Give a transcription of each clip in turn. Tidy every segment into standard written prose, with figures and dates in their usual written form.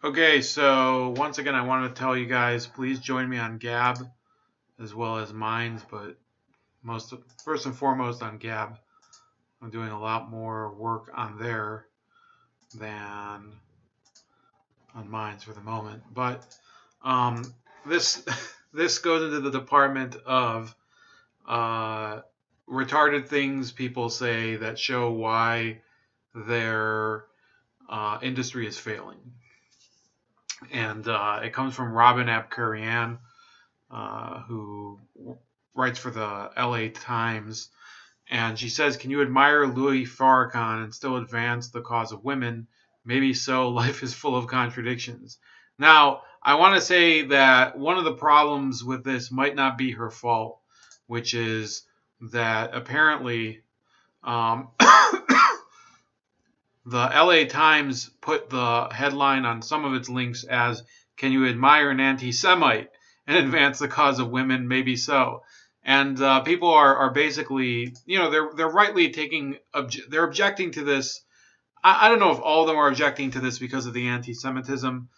Okay, so once again, I wanted to tell you guys, please join me on Gab as well as Minds, but first and foremost on Gab. I'm doing a lot more work on there than on Minds for the moment. But um, this this goes into the department of uh, retarded things people say that show why their industry is failing, and it comes from Robin Apkarian, who writes for the LA Times. And she says, can you admire Louis Farrakhan and still advance the cause of women? Maybe so. Life is full of contradictions. Now, I want to say that one of the problems with this might not be her fault, which is that apparently um, the LA Times put the headline on some of its links as, can you admire an anti-Semite and advance the cause of women? Maybe so. And people are basically, they're rightly they're objecting to this. I don't know if all of them are objecting to this because of the anti-Semitism.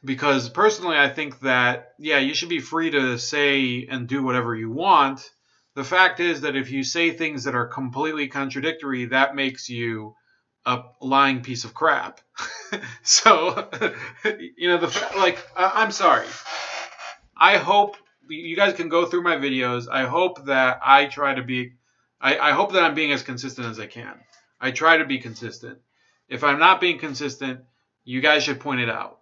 Because personally, I think that, yeah, you should be free to say and do whatever you want. The fact is that if you say things that are completely contradictory, that makes you a lying piece of crap. So, I'm sorry. I hope you guys can go through my videos. I hope that I hope that I'm being as consistent as I can. I try to be consistent. If I'm not being consistent, you guys should point it out.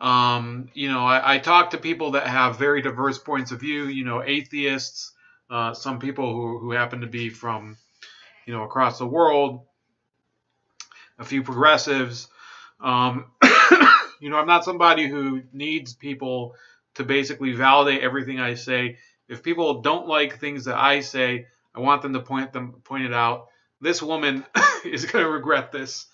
I talk to people that have very diverse points of view, atheists, some people who happen to be from, across the world, a few progressives. Um, I'm not somebody who needs people to basically validate everything I say. If people don't like things that I say, I want them to point it out. This woman is going to regret this.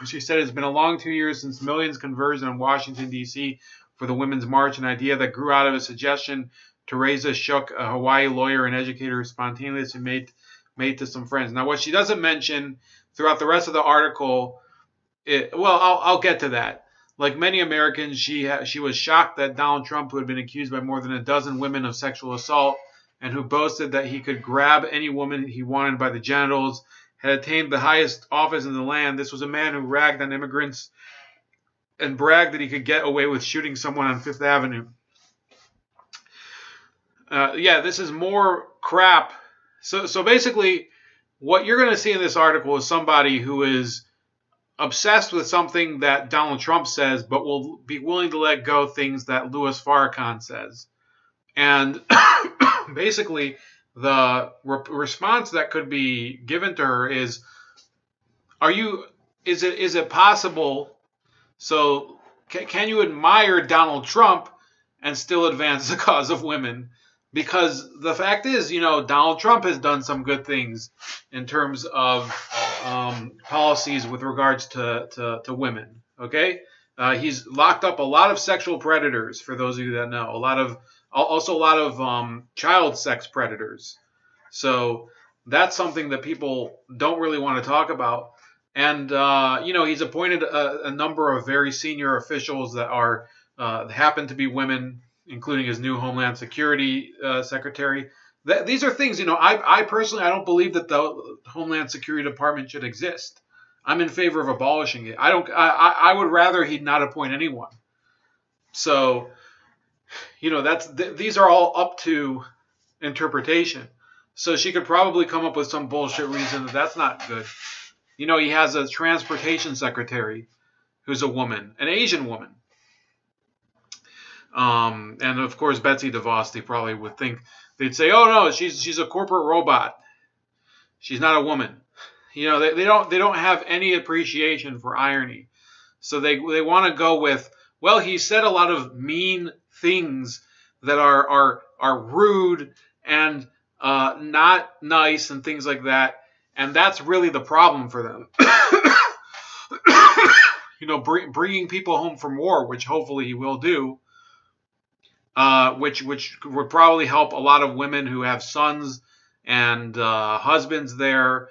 She said it's been a long 2 years since millions converged in Washington, D.C. for the Women's March, an idea that grew out of a suggestion to Reza Shook, a Hawaii lawyer and educator, spontaneously made to some friends. Now, what she doesn't mention throughout the rest of the article, I'll get to that. Like many Americans, she was shocked that Donald Trump, who had been accused by more than a dozen women of sexual assault and who boasted that he could grab any woman he wanted by the genitals, had attained the highest office in the land. This was a man who ragged on immigrants and bragged that he could get away with shooting someone on Fifth Avenue. This is more crap. So basically, what you're going to see in this article is somebody who is obsessed with something that Donald Trump says, but will be willing to let go things that Louis Farrakhan says. And basically, the response that could be given to her is, is it possible? So can you admire Donald Trump and still advance the cause of women? Because the fact is, Donald Trump has done some good things in terms of policies with regards to women. Okay, he's locked up a lot of sexual predators. For those of you that know, a lot of child sex predators. So that's something that people don't really want to talk about. And he's appointed a number of very senior officials that are happen to be women, including his new Homeland Security Secretary. These are things, I personally, I don't believe that the Homeland Security Department should exist. I'm in favor of abolishing it. I would rather he not appoint anyone. So, these are all up to interpretation. So she could probably come up with some bullshit reason that that's not good. He has a transportation secretary who's a woman, an Asian woman. And of course, Betsy DeVos, they probably would think, they'd say, oh no, she's a corporate robot. She's not a woman. They don't have any appreciation for irony. So they want to go with, well, he said a lot of mean things that are rude and not nice and things like that. And that's really the problem for them. Bringing people home from war, which hopefully he will do, which would probably help a lot of women who have sons and husbands there.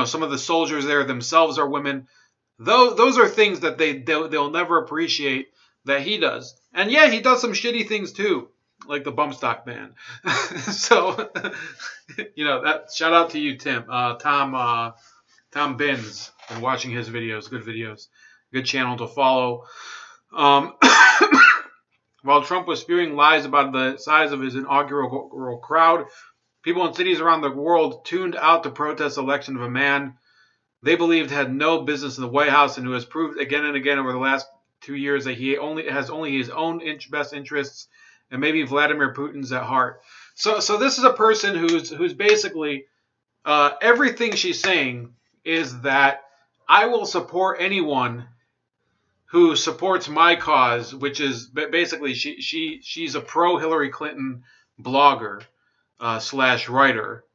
Some of the soldiers there themselves are women. those are things that they'll never appreciate that he does. And yeah, he does some shitty things too, like the bump stock ban. So, that shout out to you, Tim, Tom Benz, and watching his videos, good videos, good channel to follow. While Trump was spewing lies about the size of his inaugural crowd, people in cities around the world tuned out to protest the election of a man they believed had no business in the White House and who has proved again and again over the last 2 years that he has only his own best interests and maybe Vladimir Putin's at heart. So this is a person who's basically everything she's saying is that I will support anyone who supports my cause, which is basically she's a pro Hillary Clinton blogger / writer.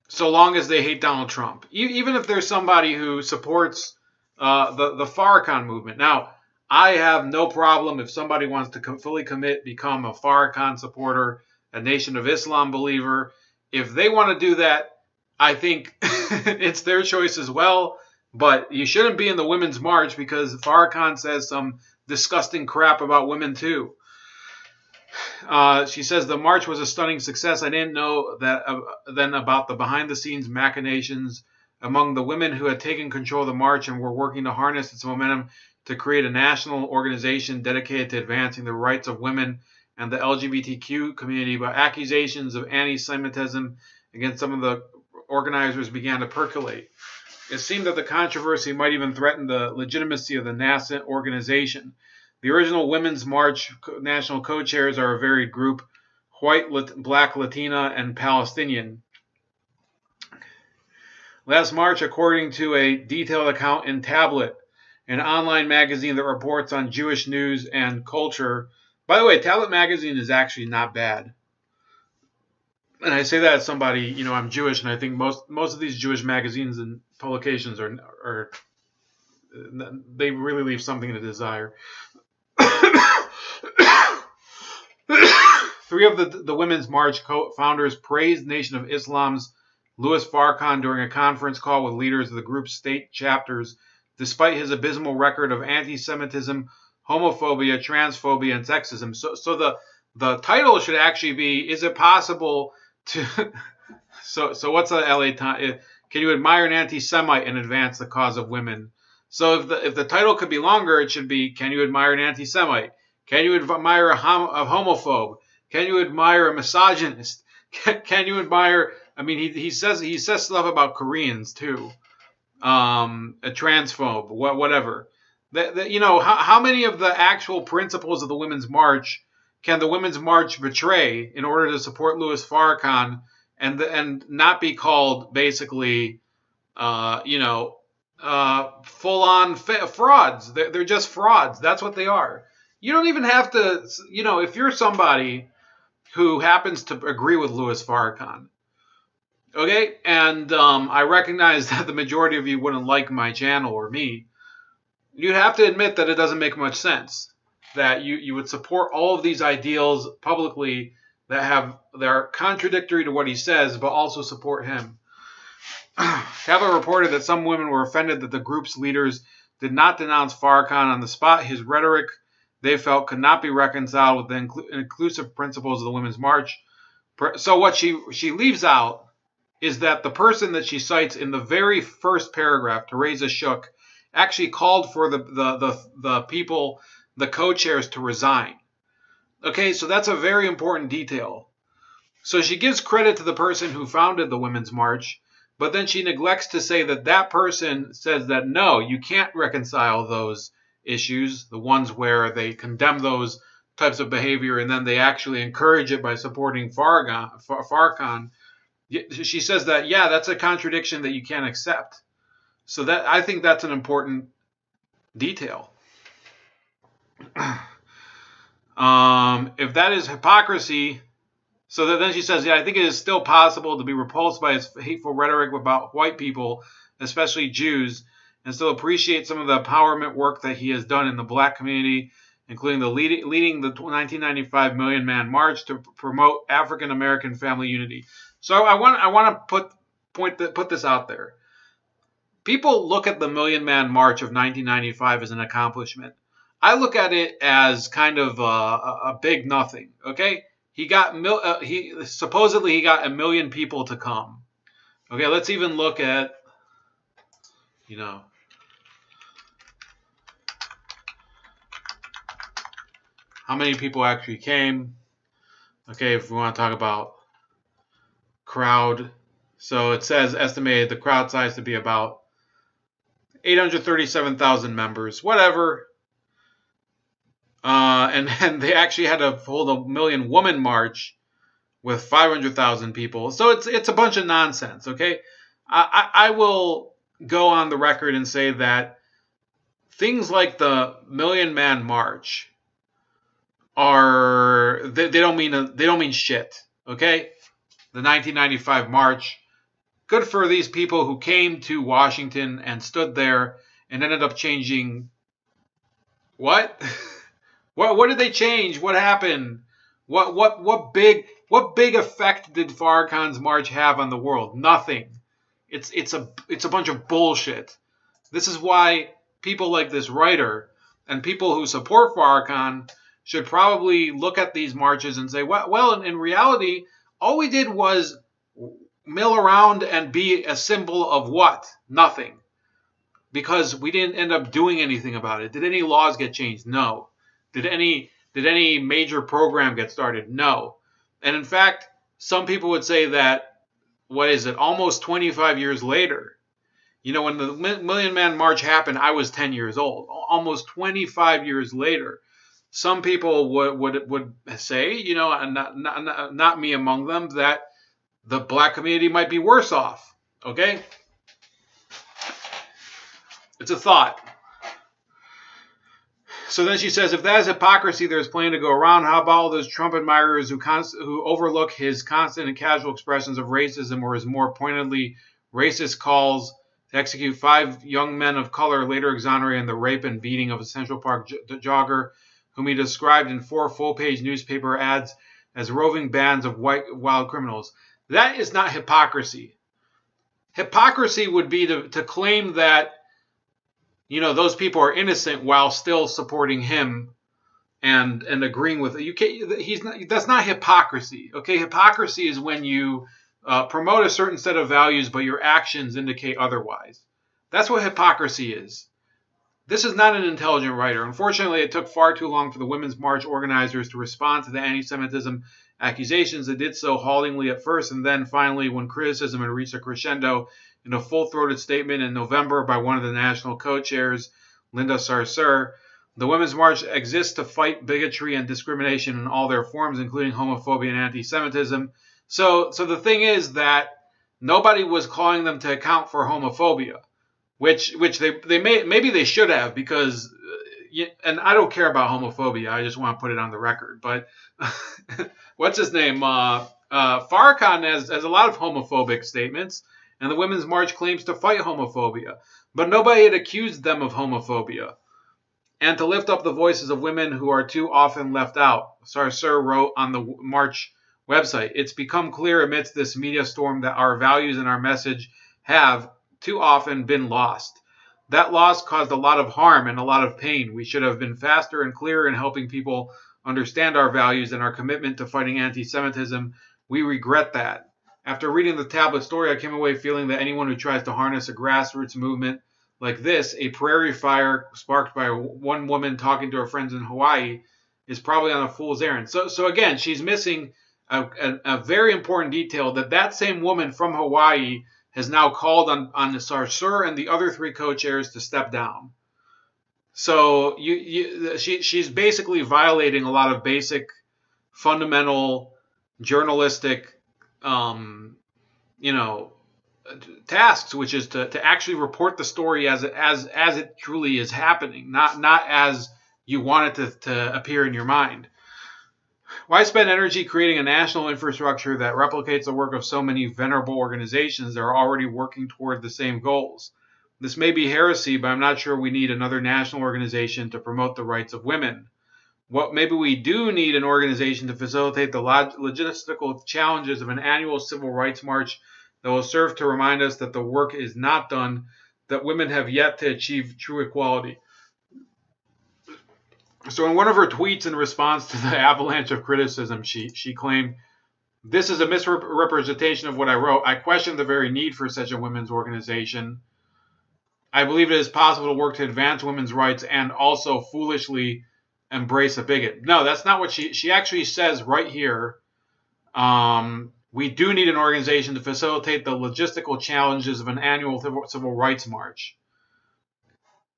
So long as they hate Donald Trump, even if there's somebody who supports the Farrakhan movement. Now, I have no problem if somebody wants to fully commit, become a Farrakhan supporter, a Nation of Islam believer. If they want to do that, I think it's their choice as well. But you shouldn't be in the Women's March because Farrakhan says some disgusting crap about women too. She says the march was a stunning success. I didn't know that then about the behind-the-scenes machinations among the women who had taken control of the march and were working to harness its momentum to create a national organization dedicated to advancing the rights of women and the LGBTQ community. But accusations of anti-Semitism against some of the organizers began to percolate. It seemed that the controversy might even threaten the legitimacy of the nascent organization. The original Women's March national co-chairs are a varied group: white, black, Latina, and Palestinian. Last March, according to a detailed account in Tablet, an online magazine that reports on Jewish news and culture. By the way, Tablet magazine is actually not bad. And I say that as somebody, I'm Jewish, and I think most of these Jewish magazines and publications are they really leave something to desire. Three of the Women's March co-founders praised Nation of Islam's Louis Farrakhan during a conference call with leaders of the group's state chapters, despite his abysmal record of anti-Semitism, homophobia, transphobia, and sexism. So the title should actually be, is it possible to... So what's the LA Times? Can you admire an anti-Semite and advance the cause of women? So if the title could be longer, it should be, can you admire an anti-Semite? Can you admire a homophobe? Can you admire a misogynist? Can you admire... I mean, he says stuff about Koreans too. A transphobe, whatever. How many of the actual principles of the Women's March can the Women's March betray in order to support Louis Farrakhan and not be called basically, full-on frauds? They're just frauds. That's what they are. You don't even have to, if you're somebody who happens to agree with Louis Farrakhan, okay, and I recognize that the majority of you wouldn't like my channel or me, you have to admit that it doesn't make much sense that you would support all of these ideals publicly that are contradictory to what he says, but also support him. Tablet reported that some women were offended that the group's leaders did not denounce Farrakhan on the spot. His rhetoric, they felt, could not be reconciled with the inclusive principles of the Women's March. So what she leaves out is that the person that she cites in the very first paragraph, Teresa Shook, actually called for the people, the co-chairs, to resign. Okay, so that's a very important detail. So she gives credit to the person who founded the Women's March, but then she neglects to say that person says that no, you can't reconcile those issues, the ones where they condemn those types of behavior and then they actually encourage it by supporting Farrakhan. She says that, yeah, that's a contradiction that you can't accept. So I think that's an important detail. If that is hypocrisy, so then she says, yeah, I think it is still possible to be repulsed by his hateful rhetoric about white people, especially Jews, and still appreciate some of the empowerment work that he has done in the black community, including leading the 1995 Million Man March to promote African American family unity. So I want to put this out there. people look at the Million Man March of 1995 as an accomplishment. I look at it as kind of a big nothing. Okay, he supposedly he got 1 million people to come. Okay, let's even look at, you know, how many people actually came. Okay, if we want to talk about crowd, so it says estimated the crowd size to be about 837,000 members, whatever. And they actually had to hold a Million Woman March with 500,000 people. So it's a bunch of nonsense. Okay, I will go on the record and say that things like the Million Man March are they don't mean shit. Okay, the 1995 March. Good for these people who came to Washington and stood there and ended up changing what? What did they change? What happened? What big effect did Farrakhan's march have on the world? Nothing. It's a bunch of bullshit. This is why people like this writer and people who support Farrakhan should probably look at these marches and say, well, in reality, all we did was mill around and be a symbol of what? Nothing. Because we didn't end up doing anything about it. Did any laws get changed? No. Did any major program get started? No. And in fact, some people would say that, what is it, almost 25 years later, when the Million Man March happened, I was 10 years old. Almost 25 years later, some people would say, and not me among them, that the black community might be worse off. Okay? It's a thought. So then she says, if that is hypocrisy, there's plenty to go around. How about all those Trump admirers who overlook his constant and casual expressions of racism, or his more pointedly racist calls to execute 5 young men of color, later exonerated in the rape and beating of a Central Park jogger, whom he described in 4 full-page newspaper ads as roving bands of white wild criminals? That is not hypocrisy. Hypocrisy would be to claim that those people are innocent while still supporting him and agreeing with it. That's not hypocrisy. Okay, hypocrisy is when you promote a certain set of values, but your actions indicate otherwise. That's what hypocrisy is. This is not an intelligent writer. Unfortunately, it took far too long for the Women's March organizers to respond to the anti-Semitism accusations. They did so haltingly at first, and then finally, when criticism had reached a crescendo, in a full-throated statement in November by one of the national co-chairs, Linda Sarsour, the Women's March exists to fight bigotry and discrimination in all their forms, including homophobia and anti-Semitism. So the thing is that nobody was calling them to account for homophobia, which maybe they should have, because, and I don't care about homophobia. I just want to put it on the record. But what's his name? Farrakhan has a lot of homophobic statements. And the Women's March claims to fight homophobia. But nobody had accused them of homophobia. And to lift up the voices of women who are too often left out, Sarsour wrote on the March website, it's become clear amidst this media storm that our values and our message have too often been lost. That loss caused a lot of harm and a lot of pain. We should have been faster and clearer in helping people understand our values and our commitment to fighting anti-Semitism. We regret that. After reading the tablet story, I came away feeling that anyone who tries to harness a grassroots movement like this, a prairie fire sparked by one woman talking to her friends in Hawaii, is probably on a fool's errand. So again, she's missing a very important detail, that same woman from Hawaii has now called on the Sarsour and the other 3 co-chairs to step down. So she's basically violating a lot of basic, fundamental, journalistic tasks, which is to actually report the story as it truly is happening, not as you want it to appear in your mind. Why spend energy creating a national infrastructure that replicates the work of so many venerable organizations that are already working toward the same goals? This may be heresy, but I'm not sure we need another national organization to promote the rights of women. Maybe we do need an organization to facilitate the logistical challenges of an annual civil rights march that will serve to remind us that the work is not done, that women have yet to achieve true equality. So in one of her tweets in response to the avalanche of criticism, she claimed, "This is a misrepresentation of what I wrote. I question the very need for such a women's organization. I believe it is possible to work to advance women's rights and also foolishly embrace a bigot." No, that's not what she actually says right here. We do need an organization to facilitate the logistical challenges of an annual civil rights march.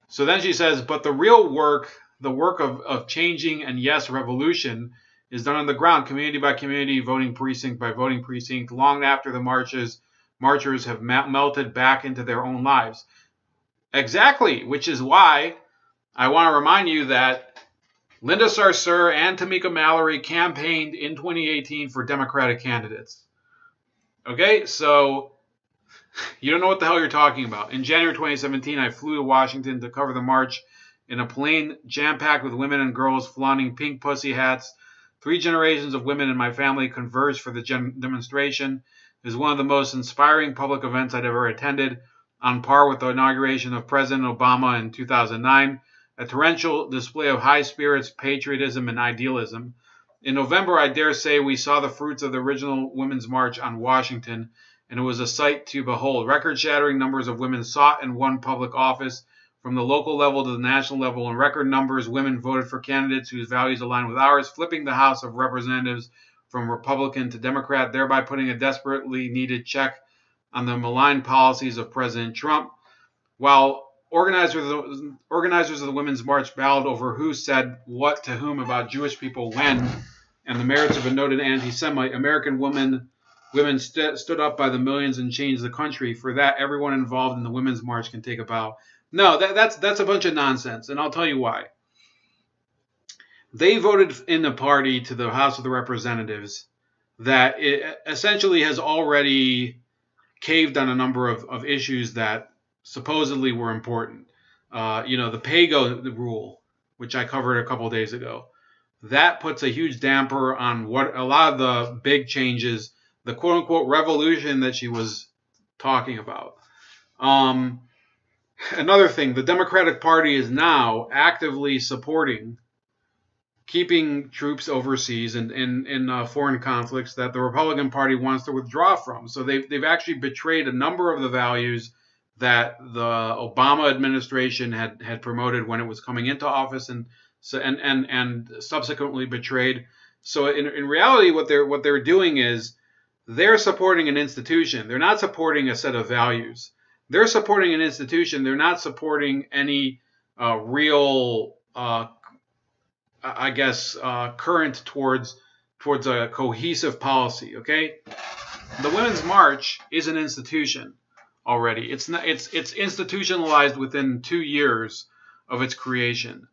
So then she says, but the real work, the work of changing and, yes, revolution, is done on the ground, community by community, voting precinct by voting precinct, long after the marchers have melted back into their own lives. Exactly, which is why I want to remind you that Linda Sarsour and Tamika Mallory campaigned in 2018 for Democratic candidates. Okay, so you don't know what the hell you're talking about. In January 2017, I flew to Washington to cover the march in a plane jam-packed with women and girls flaunting pink pussy hats. 3 generations of women in my family converged for the demonstration. It was one of the most inspiring public events I'd ever attended, on par with the inauguration of President Obama in 2009, a torrential display of high spirits, patriotism, and idealism. In November, I dare say, we saw the fruits of the original Women's March on Washington, and it was a sight to behold. Record-shattering numbers of women sought and won public office, from the local level to the national level. In record numbers, women voted for candidates whose values align with ours, flipping the House of Representatives from Republican to Democrat, thereby putting a desperately needed check on the malign policies of President Trump. While organizers of the Women's March battled over who said what to whom about Jewish people when, and the merits of a noted anti-Semite, American women stood up by the millions and changed the country. For that, everyone involved in the Women's March can take a bow. No, that's a bunch of nonsense, and I'll tell you why. They voted in a party to the House of the Representatives that it essentially has already caved on a number of issues that supposedly were important. The pay-go rule, which I covered a couple of days ago, that puts a huge damper on what a lot of the big changes, the quote-unquote revolution that she was talking about. Another thing, the Democratic Party is now actively supporting keeping troops overseas and in foreign conflicts that the Republican Party wants to withdraw from. So they've actually betrayed a number of the values that the Obama administration had promoted when it was coming into office, and subsequently betrayed. So in reality, what they're doing is they're supporting an institution. They're not supporting a set of values. They're supporting an institution. They're not supporting any real current towards a cohesive policy. Okay, the Women's March is an institution already. It's institutionalized within 2 years of its creation,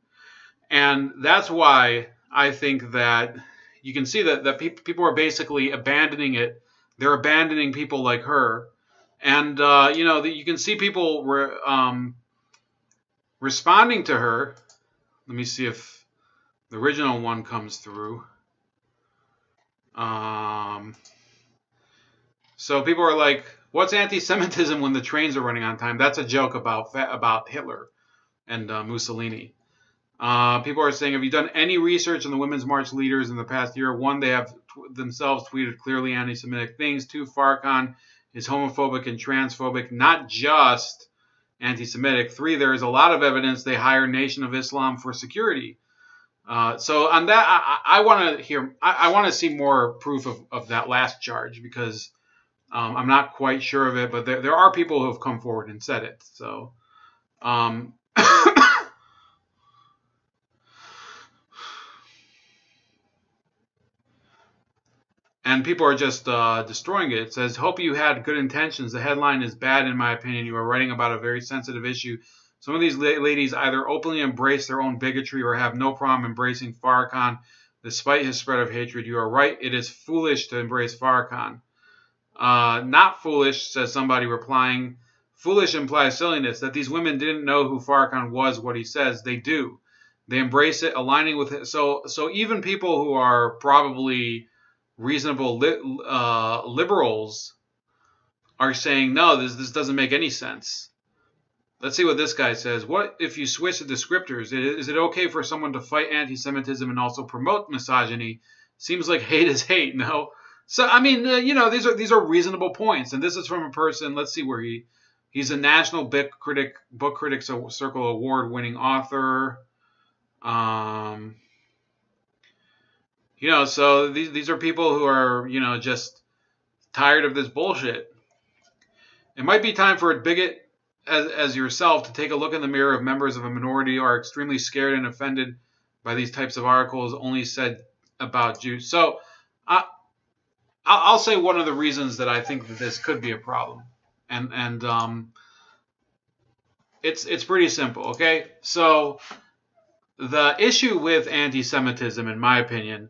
and that's why I think that you can see that people are basically abandoning it. They're abandoning people like her, and you can see people responding to her. Let me see if the original one comes through. So people are like, what's anti-Semitism when the trains are running on time? That's a joke about Hitler and Mussolini. People are saying, have you done any research on the Women's March leaders in the past year? 1, they have themselves tweeted clearly anti-Semitic things. 2, Farrakhan is homophobic and transphobic, not just anti-Semitic. 3, there is a lot of evidence they hire Nation of Islam for security. So on that, I want to see more proof of that last charge, because I'm not quite sure of it, but there are people who have come forward and said it. So, and people are just destroying it. It says, hope you had good intentions. The headline is bad, in my opinion. You are writing about a very sensitive issue. Some of these ladies either openly embrace their own bigotry or have no problem embracing Farrakhan despite his spread of hatred. You are right. It is foolish to embrace Farrakhan. Not foolish, says somebody replying. Foolish implies silliness, that these women didn't know who Farrakhan was, what he says. They do. They embrace it, aligning with it. So even people who are probably reasonable liberals are saying, no, this doesn't make any sense. Let's see what this guy says. What if you switch the descriptors? Is it okay for someone to fight anti-Semitism and also promote misogyny? Seems like hate is hate. No. So I mean, these are reasonable points, and this is from a person. Let's see where he's a National Book Critics Circle award-winning author. So these are people who are just tired of this bullshit. It might be time for a bigot as yourself to take a look in the mirror of members of a minority who are extremely scared and offended by these types of articles only said about Jews. So I'll say one of the reasons that I think that this could be a problem, and it's pretty simple. Okay, so the issue with anti-Semitism, in my opinion,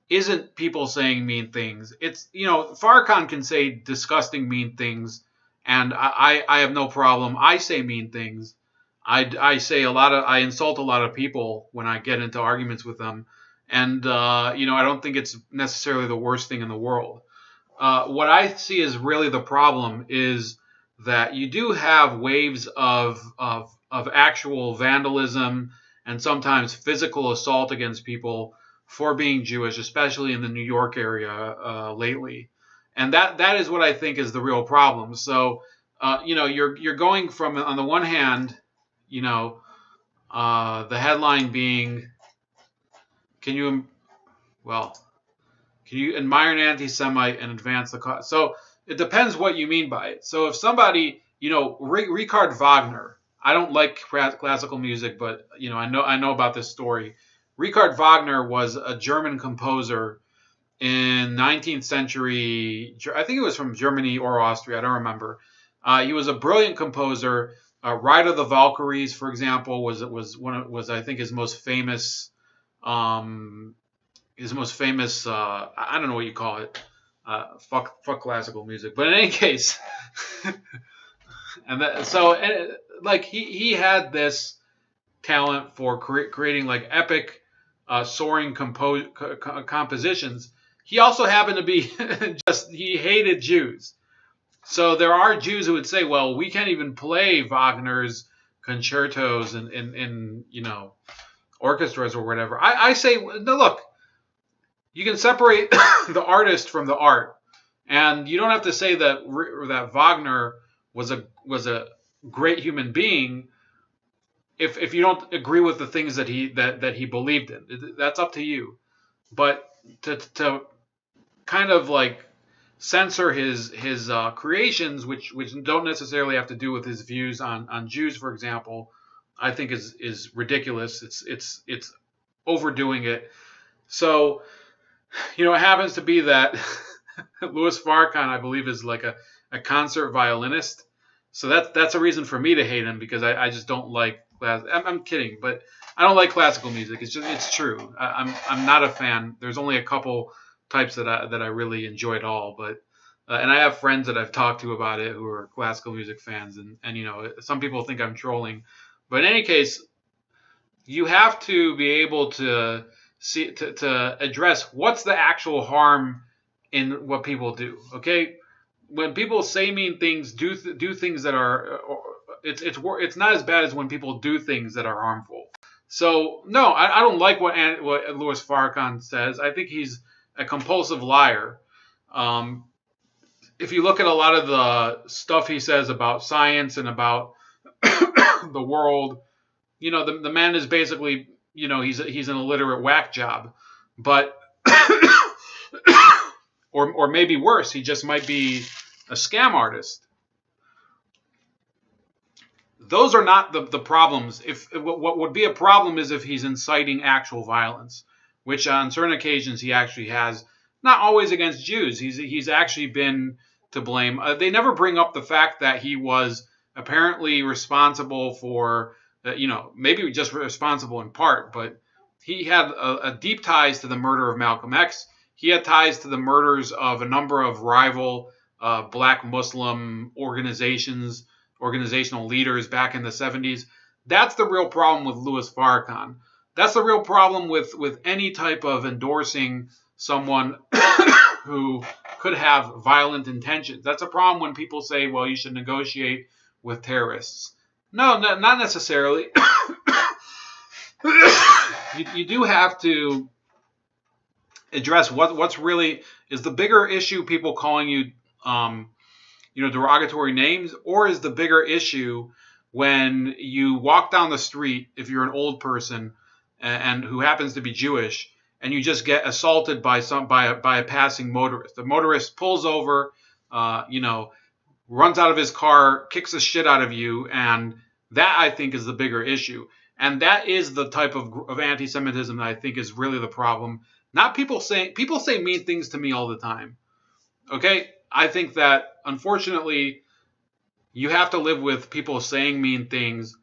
isn't people saying mean things. It's Farrakhan can say disgusting, mean things, and I have no problem. I say mean things. I say I insult a lot of people when I get into arguments with them, and I don't think it's necessarily the worst thing in the world. What I see is really the problem is that you do have waves of actual vandalism and sometimes physical assault against people for being Jewish, especially in the New York area lately, and that is what I think is the real problem. So, you're going from, on the one hand, the headline being, can you well can you admire an anti-Semite and advance the cause? So it depends what you mean by it. So if somebody, Richard Wagner, I don't like classical music, but I know about this story. Richard Wagner was a German composer in 19th century. I think it was from Germany or Austria. I don't remember. He was a brilliant composer. Ride of the Valkyries, for example, was I think his most famous. I don't know what you call it. Fuck classical music, but in any case, he had this talent for creating like epic, soaring compositions. He also happened to be he hated Jews. So there are Jews who would say, well, we can't even play Wagner's concertos in orchestras or whatever. I say, no, look, you can separate the artist from the art, and you don't have to say that Wagner was a great human being if you don't agree with the things that he believed in. That's up to you. But to kind of like censor his creations, which don't necessarily have to do with his views on Jews, for example, I think is ridiculous. It's overdoing it. So, it happens to be that Louis Farrakhan, I believe, is like a concert violinist. So that's a reason for me to hate him, because I just don't like I'm kidding, but I don't like classical music. It's true. I'm not a fan. There's only a couple types that I really enjoy at all, but and I have friends that I've talked to about it who are classical music fans, and some people think I'm trolling, but in any case, you have to be able to see to address what's the actual harm in what people do. Okay, when people say mean things, do things that are, it's not as bad as when people do things that are harmful. So no, I don't like what Louis Farrakhan says. I think he's a compulsive liar. If you look at a lot of the stuff he says about science and about the world, the man is basically, he's an illiterate whack job, but or maybe worse, he just might be a scam artist. Those are not the problems. If what would be a problem is if he's inciting actual violence, which on certain occasions he actually has. Not always against Jews. He's actually been to blame. They never bring up the fact that he was apparently responsible for, maybe just responsible in part, but he had a deep ties to the murder of Malcolm X. He had ties to the murders of a number of rival black Muslim organizational leaders back in the 70s. That's the real problem with Louis Farrakhan. That's the real problem with any type of endorsing someone who could have violent intentions. That's a problem when people say, well, you should negotiate with terrorists. No, not necessarily. You do have to address what's really is the bigger issue. People calling you, derogatory names, or is the bigger issue when you walk down the street, if you're an old person and who happens to be Jewish, and you just get assaulted by a passing motorist. The motorist pulls over, runs out of his car, kicks the shit out of you, and that I think is the bigger issue. And that is the type of anti-Semitism that I think is really the problem. Not people say mean things to me all the time. Okay, I think that unfortunately you have to live with people saying mean things,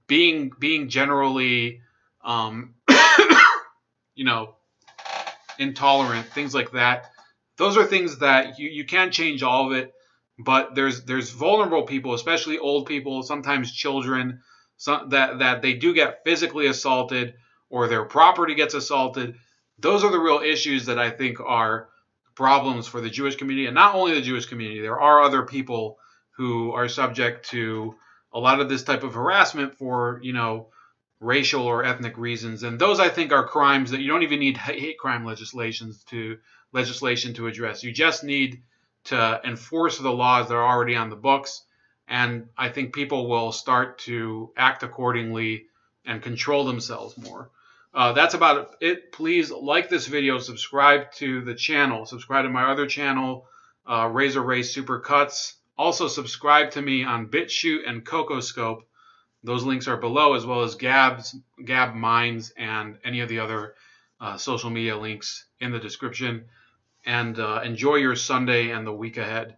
being generally, um, you know, intolerant, things like that. Those are things that you can't change all of it, but there's vulnerable people, especially old people, sometimes children, that they do get physically assaulted or their property gets assaulted. Those are the real issues that I think are problems for the Jewish community, and not only the Jewish community. There are other people who are subject to a lot of this type of harassment for racial or ethnic reasons, and those I think are crimes that you don't even need hate crime legislation to address. You just need to enforce the laws that are already on the books, and I think people will start to act accordingly and control themselves more. That's about it. Please like this video, subscribe to the channel, subscribe to my other channel, Razor Race Super Cuts. Also subscribe to me on BitChute and CocoScope. Those links are below, as well as Gab Minds, and any of the other social media links in the description. And enjoy your Sunday and the week ahead.